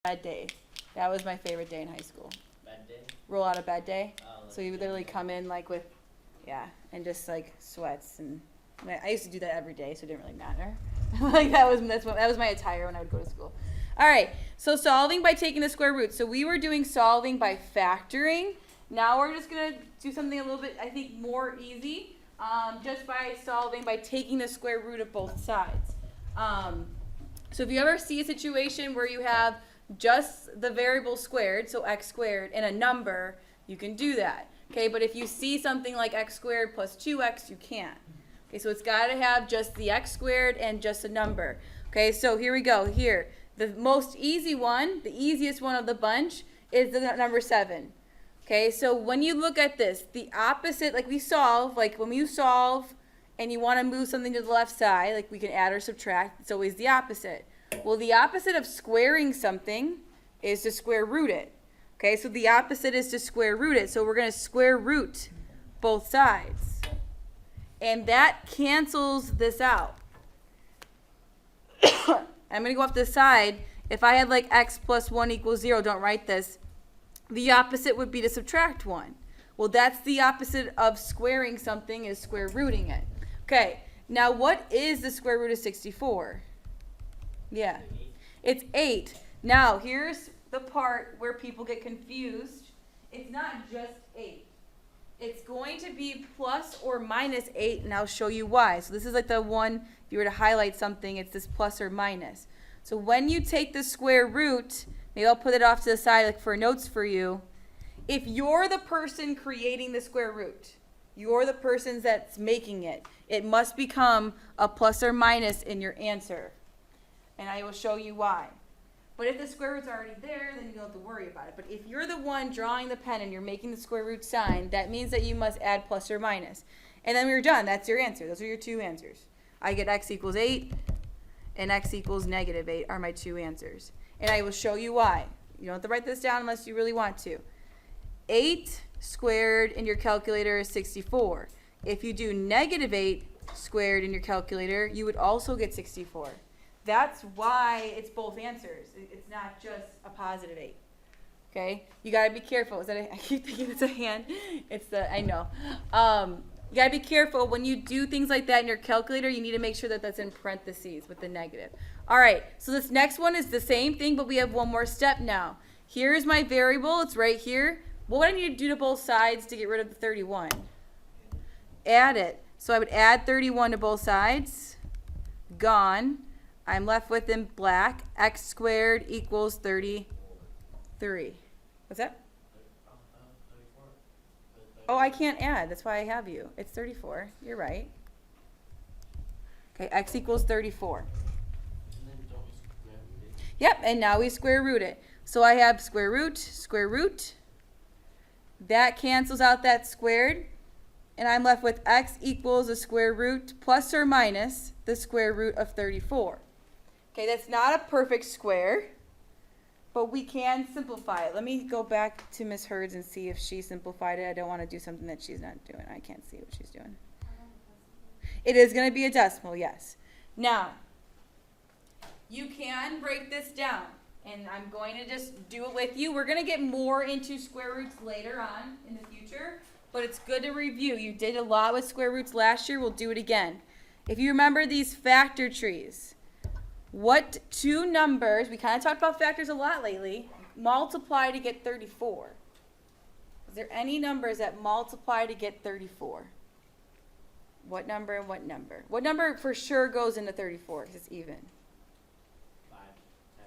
bed day. That was my favorite day in high school. Bed day? Roll out of bed day. Oh, So you would literally come in like with, and just like sweats and I used to do that every day, so it didn't really matter. Like that was my attire when I would go to school. All right, so solving by taking the square root. So we were doing solving by factoring. Now we're just gonna do something a little bit, I think, more easy, just by solving by taking the square root of both sides. So if you ever see a situation where you have just the variable squared, so x squared, and a number, you can do that. Okay, but if you see something like x squared plus 2x, you can't. Okay, so it's got to have just the x squared and just a number. Okay, so here we go. Here, the most easy one, the easiest one of the bunch, is the number 7. Okay, so when you look at this, the opposite, like we solve, like when you solve and you want to move something to the left side, like we can add or subtract, it's always the opposite. Well, the opposite of squaring something is to square root it. Okay, so the opposite is to square root it. So we're going to square root both sides. And that cancels this out. I'm going to go off this side. If I had like x plus 1 equals 0, don't write this. The opposite would be to subtract 1. Well, that's the opposite of squaring something, is square rooting it. Okay, now what is the square root of 64? Yeah, it's 8. Now, here's the part where people get confused. It's not just 8. It's going to be plus or minus 8, and I'll show you why. So this is like the one, if you were to highlight something, it's this plus or minus. So when you take the square root, maybe I'll put it off to the side like for notes for you. If you're the person creating the square root, you're the person that's making it, it must become a plus or minus in your answer. And I will show you why. But if the square root's already there, then you don't have to worry about it. But if you're the one drawing the pen and you're making the square root sign, that means that you must add plus or minus. And then we're done. That's your answer. Those are your two answers. I get x equals 8 and x equals negative 8 are my two answers. And I will show you why. You don't have to write this down unless you really want to. 8 squared in your calculator is 64. If you do negative 8 squared in your calculator, you would also get 64. That's why it's both answers. It's not just a positive 8. Okay? You got to be careful. Is that I keep thinking it's a hand. It's the, I know. You got to be careful. When you do things like that in your calculator, you need to make sure that that's in parentheses with the negative. All right. So this next one is the same thing, but we have one more step now. Here's my variable. It's right here. What would I need to do to both sides to get rid of the 31? Add it. So I would add 31 to both sides. Gone. I'm left with in black, x squared equals 33. What's that? Oh, I can't add. That's why I have you. It's 34. You're right. Okay, x equals 34. Yep, and now we square root it. So I have square root. That cancels out that squared. And I'm left with x equals the square root plus or minus the square root of 34. Okay, that's not a perfect square, but we can simplify it. Let me go back to Ms. Herds and see if she simplified it. I don't want to do something that she's not doing. I can't see what she's doing. It is going to be a decimal, yes. Now, you can break this down, and I'm going to just do it with you. We're going to get more into square roots later on in the future, but it's good to review. You did a lot with square roots last year. We'll do it again. If you remember these factor trees, what two numbers, we kind of talked about factors a lot lately, multiply to get 34? Is there any numbers that multiply to get 34? What number and what number? What number for sure goes into 34 because it's even? 5, 10,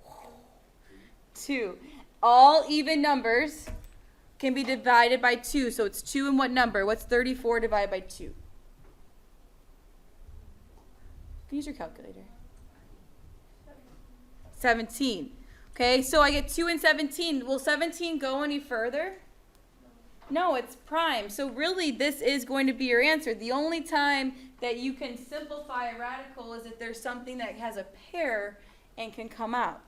4, 2. All even numbers can be divided by 2. So it's 2 and what number? What's 34 divided by 2? You can use your calculator. 17. Okay, so I get 2 and 17. Will 17 go any further? No, it's prime. So really, this is going to be your answer. The only time that you can simplify a radical is if there's something that has a pair and can come out.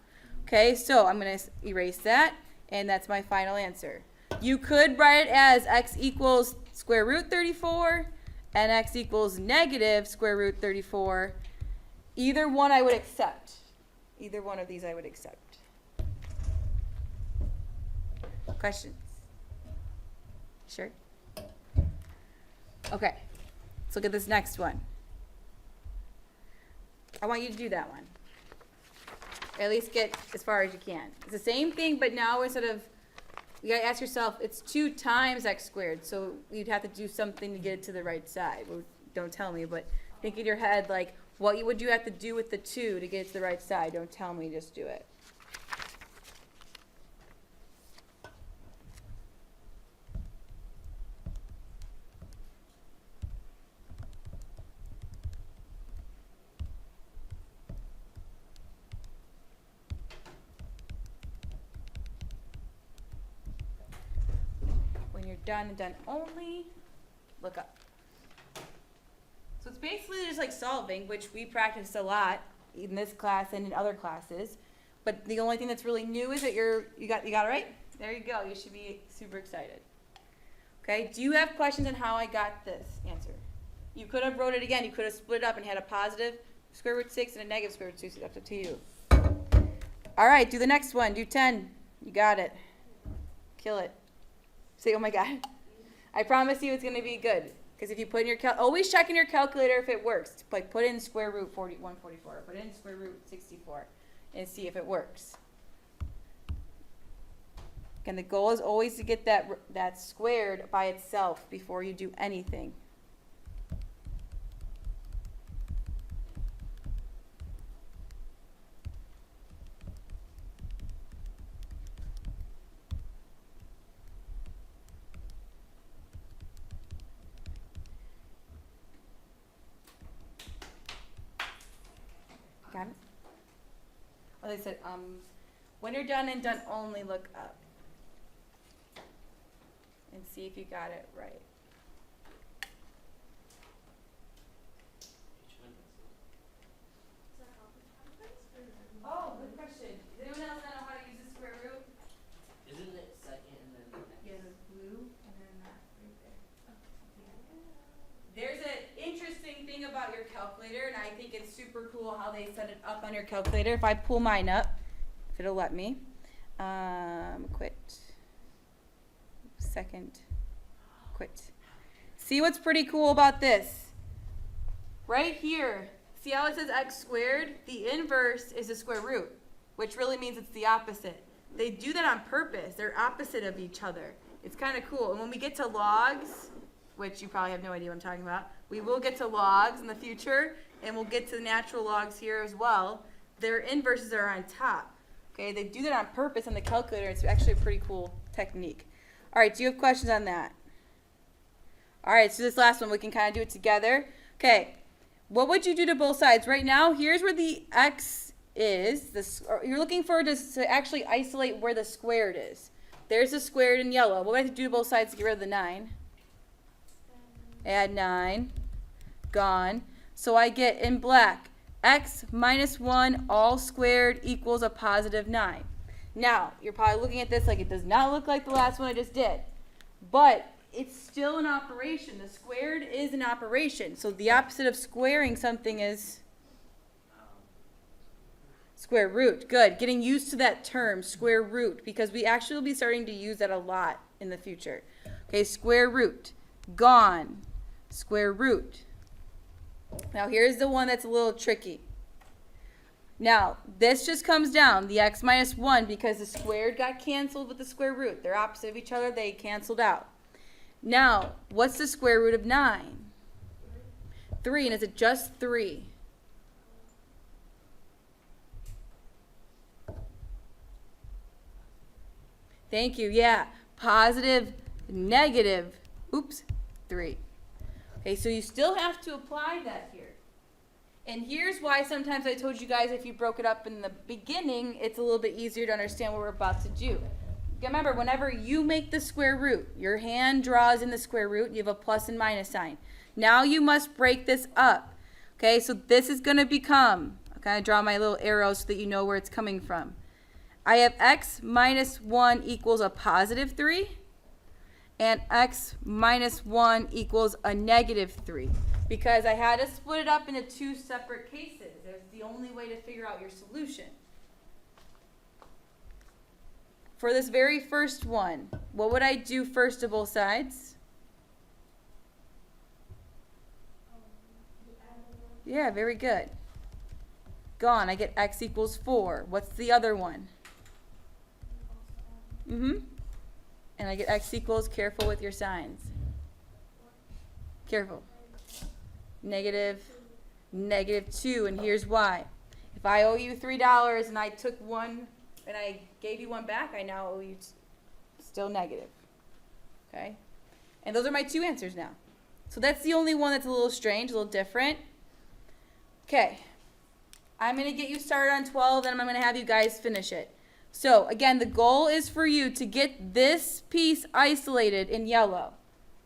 Okay, so I'm going to erase that, and that's my final answer. You could write it as x equals square root 34 and x equals negative square root 34. Either one I would accept. Either one of these I would accept. Questions? Sure? Okay, let's look at this next one. I want you to do that one. Or at least get as far as you can. It's the same thing, but now instead of, you gotta ask yourself, it's 2 times x squared, so you'd have to do something to get it to the right side. Well, don't tell me, but think in your head, like, what would you have to do with the 2 to get it to the right side? Don't tell me, just do it. When you're done and done only, look up. So it's basically just like solving, which we practice a lot in this class and in other classes. But the only thing that's really new is that you got it right? There you go. You should be super excited. Okay, do you have questions on how I got this answer? You could have wrote it again. You could have split it up and had a positive square root 6 and a negative square root 6. That's up to you. All right, do the next one. Do 10. You got it. Kill it. Say, oh my God. I promise you it's going to be good. Because if you put in your always check in your calculator if it works. Like put in square root 144. Put in square root 64 and see if it works. Again, the goal is always to get that squared by itself before you do anything. Got it? Oh, they said, when you're done and done only, look up and see if you got it right. Oh, good question. Does anyone else know how to use the square root? Isn't it second and then the next? Yeah, the blue and then that right there. There's an interesting thing about your calculator, and I think it's super cool how they set it up on your calculator. If I pull mine up, if it'll let me. Quit. Second. Quit. See what's pretty cool about this? Right here, see how it says x squared? The inverse is the square root, which really means it's the opposite. They do that on purpose. They're opposite of each other. It's kind of cool. And when we get to logs, which you probably have no idea what I'm talking about, we will get to logs in the future, and we'll get to the natural logs here as well. Their inverses are on top. Okay, they do that on purpose on the calculator. It's actually a pretty cool technique. All right, do you have questions on that? All right, so this last one, we can kind of do it together. Okay, what would you do to both sides? Right now, here's where the x is. You're looking for to actually isolate where the squared is. There's the squared in yellow. What would I have to do to both sides to get rid of the 9? Add 9. Gone. So I get in black, x minus 1 all squared equals a positive 9. Now, you're probably looking at this like it does not look like the last one I just did. But it's still an operation. The squared is an operation. So the opposite of squaring something is square root. Good. Getting used to that term, square root, because we actually will be starting to use that a lot in the future. Okay, square root. Gone. Square root. Now here's the one that's a little tricky. Now, this just comes down, the x minus 1, because the squared got canceled with the square root. They're opposite of each other. They canceled out. Now, what's the square root of 9? 3. And is it just 3? Thank you. Yeah. Positive, negative, 3. Okay, so you still have to apply that here. And here's why sometimes I told you guys if you broke it up in the beginning, it's a little bit easier to understand what we're about to do. Remember, whenever you make the square root, your hand draws in the square root, you have a plus and minus sign. Now you must break this up. Okay, so this is going to become, okay, I draw my little arrows so that you know where it's coming from. I have x minus 1 equals a positive 3, and x minus 1 equals a negative 3. Because I had to split it up into 2 separate cases. There's the only way to figure out your solution. for this very first one, what would I do first to both sides? Yeah, very good. Gone. I get x equals 4. What's the other one? Mm-hmm. And I get x equals, careful with your signs. Careful. Negative 2, and here's why. If I owe you $3 and I took one and I gave you one back, I now owe you still negative. Okay? And those are my two answers now. So that's the only one that's a little strange, a little different. Okay. I'm going to get you started on 12, and I'm going to have you guys finish it. So, again, the goal is for you to get this piece isolated in yellow.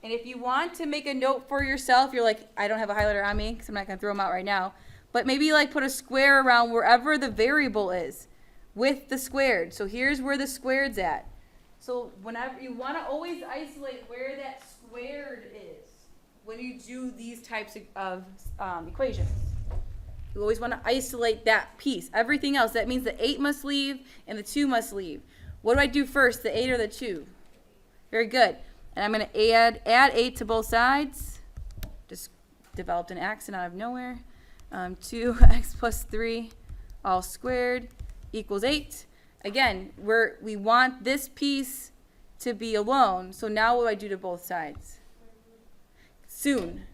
And if you want to make a note for yourself, you're like, I don't have a highlighter on me because I'm not going to throw them out right now. But maybe like put a square around wherever the variable is with the squared. So here's where the squared's at. So whenever you want to always isolate where that squared is when you do these types of equations. You always want to isolate that piece. Everything else, that means the 8 must leave and the 2 must leave. What do I do first, the 8 or the 2? Very good. And I'm going to add 8 to both sides. Just developed an accent out of nowhere. 2x plus 3 all squared equals 8. Again, we want this piece to be alone. So now what do I do to both sides? Soon.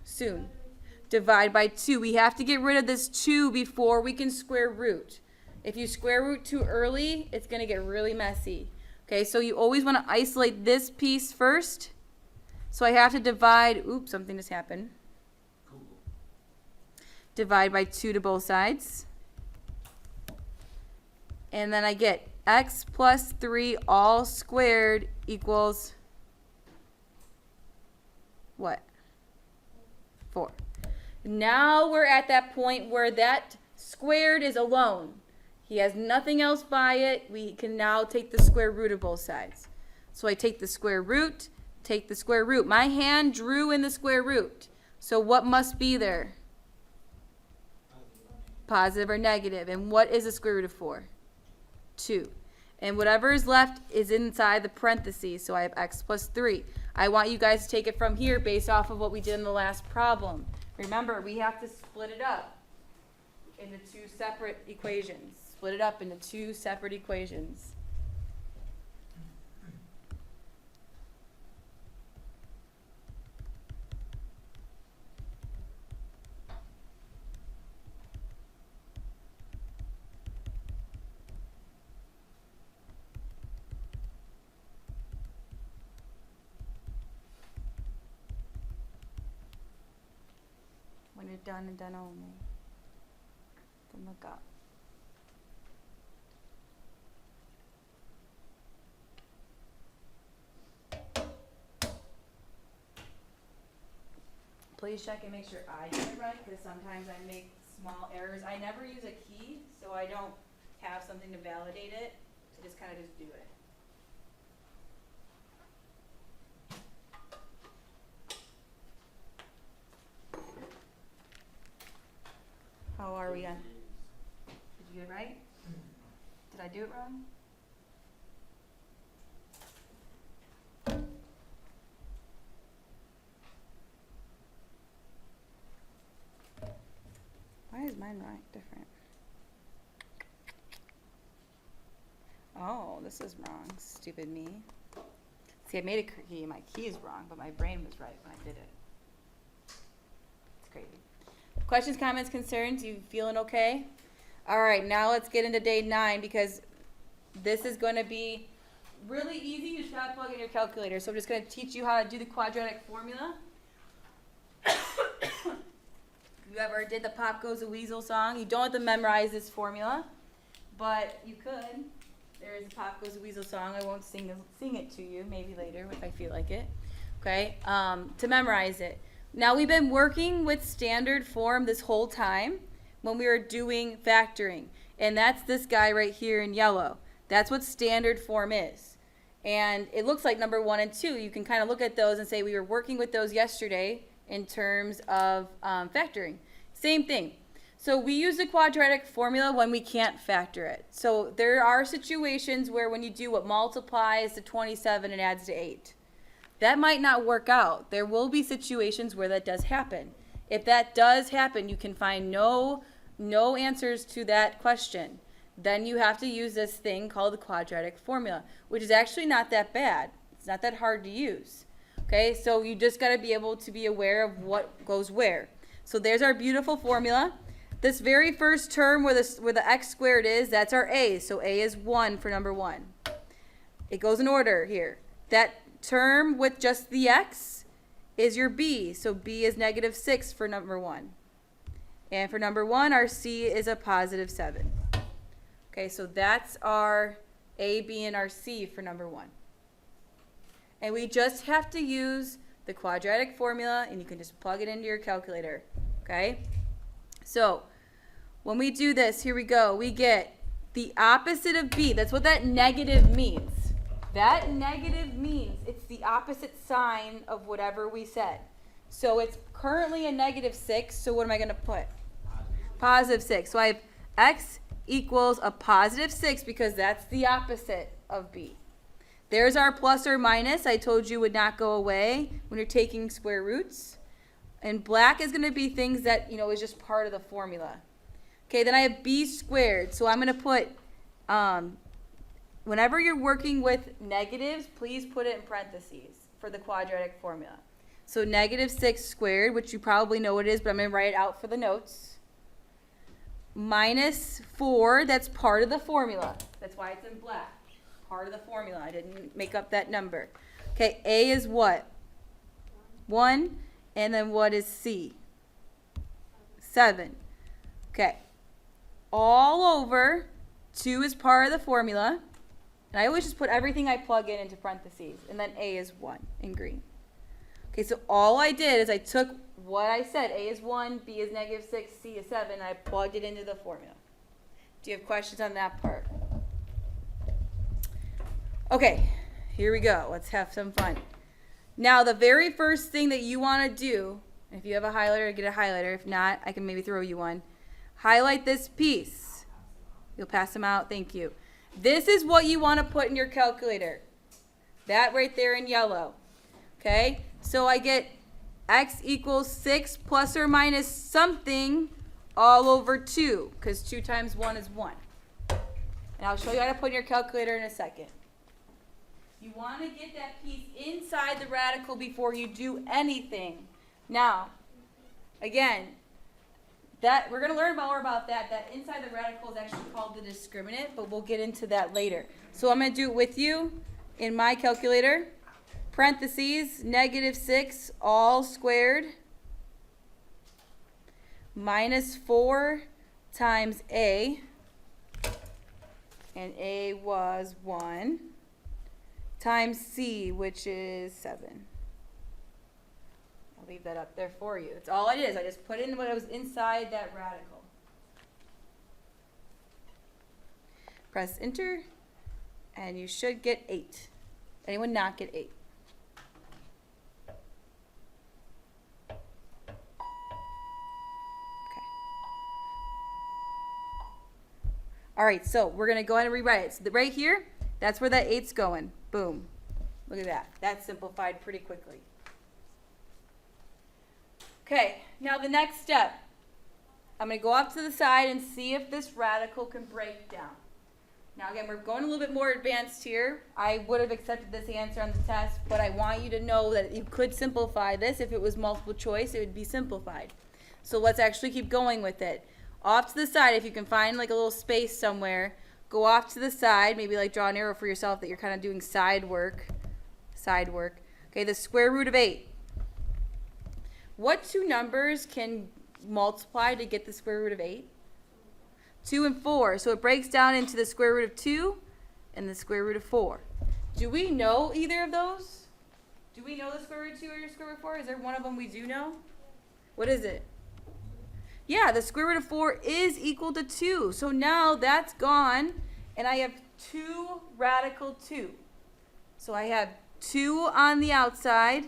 Divide by 2. We have to get rid of this 2 before we can square root. If you square root too early, it's going to get really messy. Okay, so you always want to isolate this piece first. So I have to divide, oops, something just happened. Divide by 2 to both sides. And then I get x plus 3 all squared equals what? 4. Now we're at that point where that squared is alone. He has nothing else by it. We can now take the square root of both sides. So I take the square root, take the square root. My hand drew in the square root. So what must be there? Positive or negative. And what is the square root of 4? 2. And whatever is left is inside the parentheses. So I have x plus 3. I want you guys to take it from here based off of what we did in the last problem. Remember, we have to split it up into 2 separate equations. Split it up into 2 separate equations. When you're done and done only, then look up. Please check and make sure I get it right, because sometimes I make small errors. I never use a key, so I don't have something to validate it. I just kind of just do it. How are we on? Did you get it right? Did I do it wrong? Why is mine right? Different. Oh, this is wrong. Stupid me. See, I made a key. My key is wrong, but my brain was right when I did it. It's crazy. Questions, comments, concerns? You feeling okay? All right, now let's get into day 9, because this is going to be really easy. You just got to plug in your calculator. So I'm just going to teach you how to do the quadratic formula. You ever did the Pop Goes the Weasel song? You don't have to memorize this formula, but you could. There is a Pop Goes the Weasel song. I won't sing it to you, maybe later if I feel like it. Okay, to memorize it. Now we've been working with standard form this whole time when we were doing factoring, and that's this guy right here in yellow. That's what standard form is. And it looks like number 1 and 2. You can kind of look at those and say we were working with those yesterday in terms of factoring. Same thing. So we use the quadratic formula when we can't factor it. So there are situations where when you do what multiplies to 27 and adds to 8, that might not work out. There will be situations where that does happen. If that does happen, you can find no answers to that question. Then you have to use this thing called the quadratic formula, which is actually not that bad. It's not that hard to use. Okay, so you just got to be able to be aware of what goes where. So there's our beautiful formula. This very first term where the x squared is, that's our a. So a is 1 for number 1. It goes in order here. That term with just the x is your b. So b is negative 6 for number 1. And for number 1, our c is a positive 7. Okay, so that's our a, b, and our c for number 1. And we just have to use the quadratic formula, and you can just plug it into your calculator. Okay? So when we do this, here we go. We get the opposite of b. That's what that negative means. That negative means it's the opposite sign of whatever we said. So it's currently a negative 6. So what am I going to put? Positive 6. So I have x equals a positive 6 because that's the opposite of b. There's our plus or minus. I told you would not go away when you're taking square roots. And black is going to be things that, is just part of the formula. Okay, then I have b squared. So I'm going to put, whenever you're working with negatives, please put it in parentheses for the quadratic formula. So negative 6 squared, which you probably know what it is, but I'm going to write it out for the notes. Minus 4, that's part of the formula. That's why it's in black. Part of the formula. I didn't make up that number. Okay, a is what? 1. And then what is c? 7. Okay. All over 2 is part of the formula. And I always just put everything I plug in into parentheses. And then a is 1 in green. Okay, so all I did is I took what I said. A is 1, b is negative 6, c is 7. And I plugged it into the formula. Do you have questions on that part? Okay, here we go. Let's have some fun. Now, the very first thing that you want to do, if you have a highlighter, get a highlighter. If not, I can maybe throw you one. Highlight this piece. You'll pass them out. Thank you. This is what you want to put in your calculator. That right there in yellow. Okay? So I get x equals 6 plus or minus something all over 2, because 2 times 1 is 1. And I'll show you how to put in your calculator in a second. You want to get that piece inside the radical before you do anything. Now, again, that we're going to learn more about that. That inside the radical is actually called the discriminant, but we'll get into that later. So I'm going to do it with you in my calculator. Parentheses, negative 6 all squared minus 4 times a, and a was 1, times c, which is 7. I'll leave that up there for you. That's all I did is I just put in what was inside that radical. Press enter, and you should get 8. Anyone not get 8? All right, so we're going to go ahead and rewrite it. So right here, that's where that 8's going. Boom. Look at that. That's simplified pretty quickly. Okay, now the next step. I'm going to go off to the side and see if this radical can break down. Now again, we're going a little bit more advanced here. I would have accepted this answer on the test, but I want you to know that you could simplify this. If it was multiple choice, it would be simplified. So let's actually keep going with it. Off to the side, if you can find like a little space somewhere, go off to the side, maybe like draw an arrow for yourself that you're kind of doing side work. Okay, the square root of 8. What two numbers can multiply to get the square root of 8? 2 and 4. So it breaks down into the square root of 2 and the square root of 4. Do we know either of those? Do we know the square root of 2 or the square root of 4? Is there one of them we do know? What is it? Yeah, the square root of 4 is equal to 2. So now that's gone, and I have 2 radical 2. So I have 2 on the outside,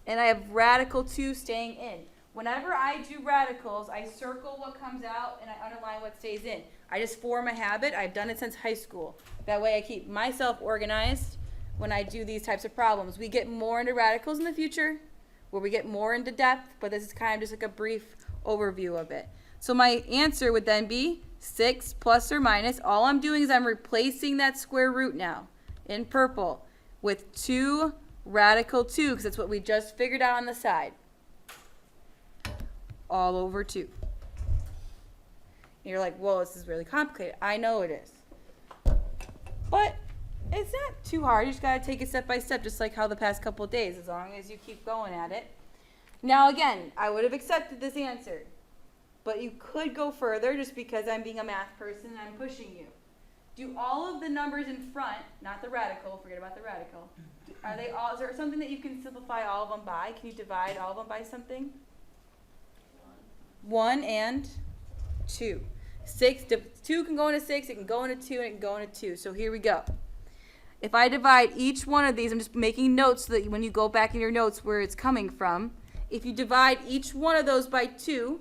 and I have radical 2 staying in. Whenever I do radicals, I circle what comes out and I underline what stays in. I just form a habit. I've done it since high school. That way I keep myself organized when I do these types of problems. We get more into radicals in the future, where we get more into depth, but this is kind of just like a brief overview of it. So my answer would then be 6 plus or minus. All I'm doing is I'm replacing that square root now in purple with 2 radical 2, because that's what we just figured out on the side. All over 2. And you're like, whoa, this is really complicated. I know it is. But it's not too hard. You just got to take it step by step, just like how the past couple of days, as long as you keep going at it. Now, again, I would have accepted this answer. But you could go further just because I'm being a math person and I'm pushing you. Do all of the numbers in front, not the radical, forget about the radical. Are they all, is there something that you can simplify all of them by? Can you divide all of them by something? 1 and 2. 2 can go into 6, it can go into 2, and it can go into 2. So here we go. If I divide each one of these, I'm just making notes so that when you go back in your notes where it's coming from, if you divide each one of those by 2,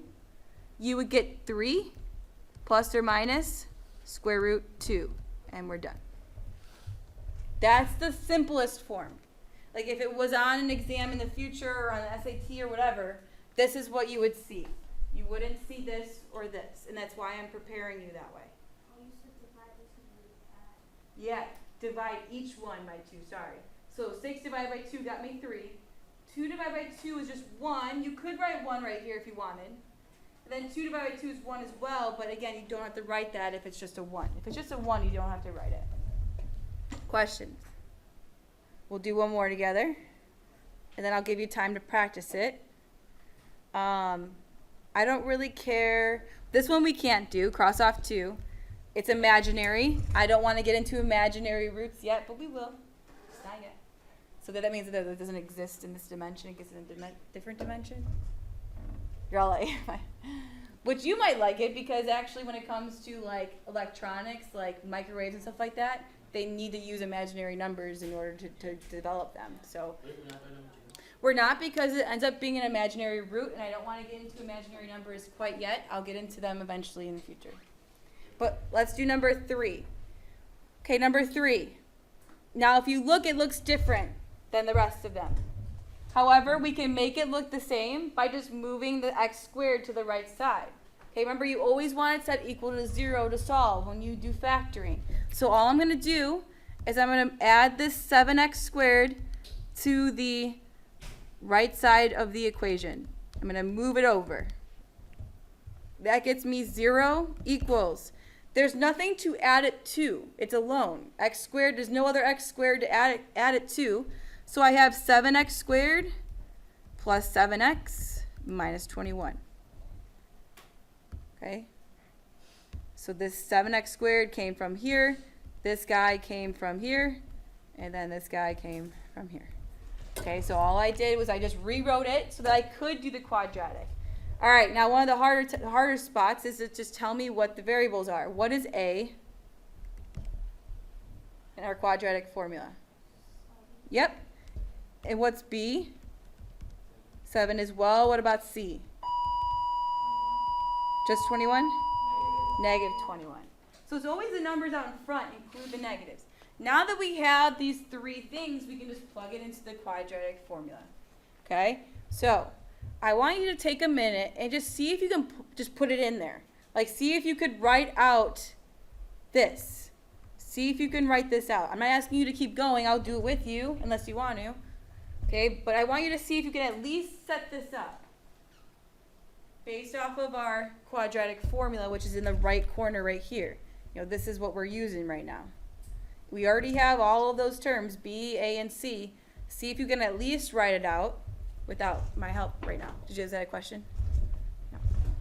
you would get 3 plus or minus square root 2, and we're done. That's the simplest form. Like if it was on an exam in the future or on the SAT or whatever, this is what you would see. You wouldn't see this or this, and that's why I'm preparing you that way. Oh, you said divide this and Yeah, divide each one by 2, sorry. So 6 divided by 2 got me 3. 2 divided by 2 is just 1. You could write 1 right here if you wanted. And then 2 divided by 2 is 1 as well, but again, you don't have to write that if it's just a 1. If it's just a 1, you don't have to write it. Questions? We'll do one more together, and then I'll give you time to practice it. I don't really care. This one we can't do. Cross off 2. It's imaginary. I don't want to get into imaginary roots yet, but we will. Just not yet. So that means that it doesn't exist in this dimension. It gets in a different dimension. You're all like, which you might like it because actually when it comes to like electronics, like microwaves and stuff like that, they need to use imaginary numbers in order to develop them. So we're not, because it ends up being an imaginary root, and I don't want to get into imaginary numbers quite yet. I'll get into them eventually in the future. But let's do number 3. Okay, number 3. Now if you look, it looks different than the rest of them. However, we can make it look the same by just moving the x squared to the right side. Okay, remember you always want it set equal to 0 to solve when you do factoring. So all I'm going to do is I'm going to add this 7x squared to the right side of the equation. I'm going to move it over. That gets me 0 equals. There's nothing to add it to. It's alone. X squared, there's no other x squared to add it to. So I have 7x squared plus 7x minus 21. Okay? So this 7x squared came from here. This guy came from here. And then this guy came from here. Okay, so all I did was I just rewrote it so that I could do the quadratic. All right, now one of the harder spots is to just tell me what the variables are. What is A in our quadratic formula? Yep. And what's B? 7 as well. What about C? Just 21? Negative 21. So it's always the numbers out in front include the negatives. Now that we have these 3 things, we can just plug it into the quadratic formula. Okay? So I want you to take a minute and just see if you can just put it in there. Like, see if you could write out this. See if you can write this out. I'm not asking you to keep going. I'll do it with you unless you want to. Okay? But I want you to see if you can at least set this up based off of our quadratic formula, which is in the right corner right here. You know, this is what we're using right now. We already have all of those terms, B, A, and C. See if you can at least write it out without my help right now. Did you guys have a question? No. Okay.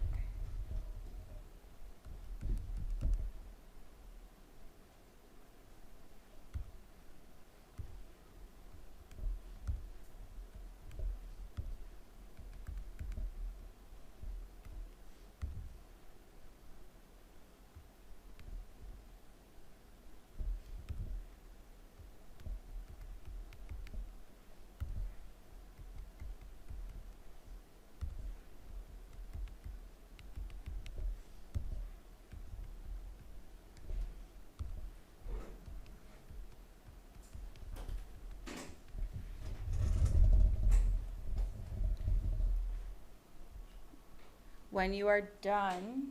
when you are done,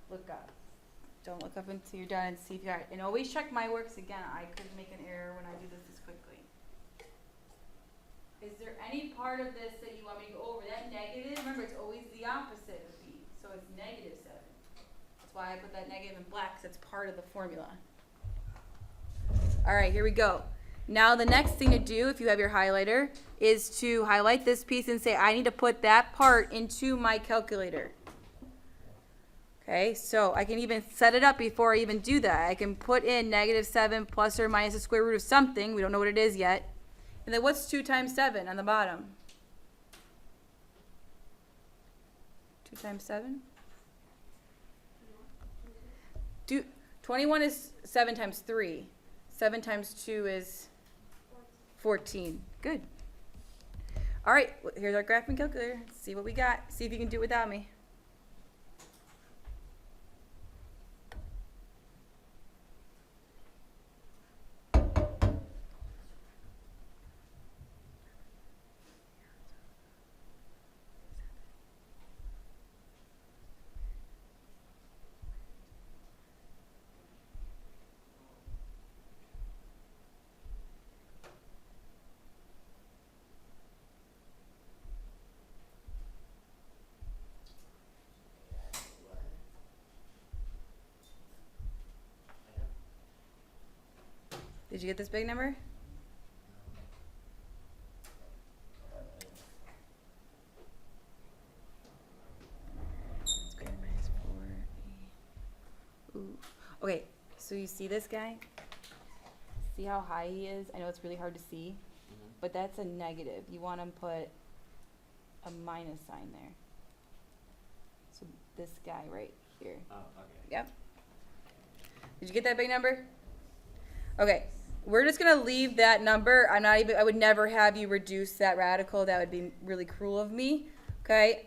look up. Don't look up until you're done and see if you got it. And always check my works again. I could make an error when I do this quickly. Is there any part of this that you want me to go over? That negative, remember it's always the opposite of B. So it's negative 7. That's why I put that negative in black, because it's part of the formula. All right, here we go. Now the next thing to do, if you have your highlighter, is to highlight this piece and say, I need to put that part into my calculator. Okay, so I can even set it up before I even do that. I can put in negative 7 plus or minus the square root of something. We don't know what it is yet. And then what's 2 times 7 on the bottom? 2 times 7? 21 is 7 times 3. 7 times 2 is 14. Good. All right, here's our graphing calculator. Let's see what we got. See if you can do it without me. Did you get this big number? Square minus 4. Ooh. Okay, so you see this guy? See how high he is? I know it's really hard to see, but that's a negative. You want to put a minus sign there. So this guy right here. Oh, okay. Yep. Did you get that big number? Okay. We're just gonna leave that number. I would never have you reduce that radical. That would be really cruel of me. Okay.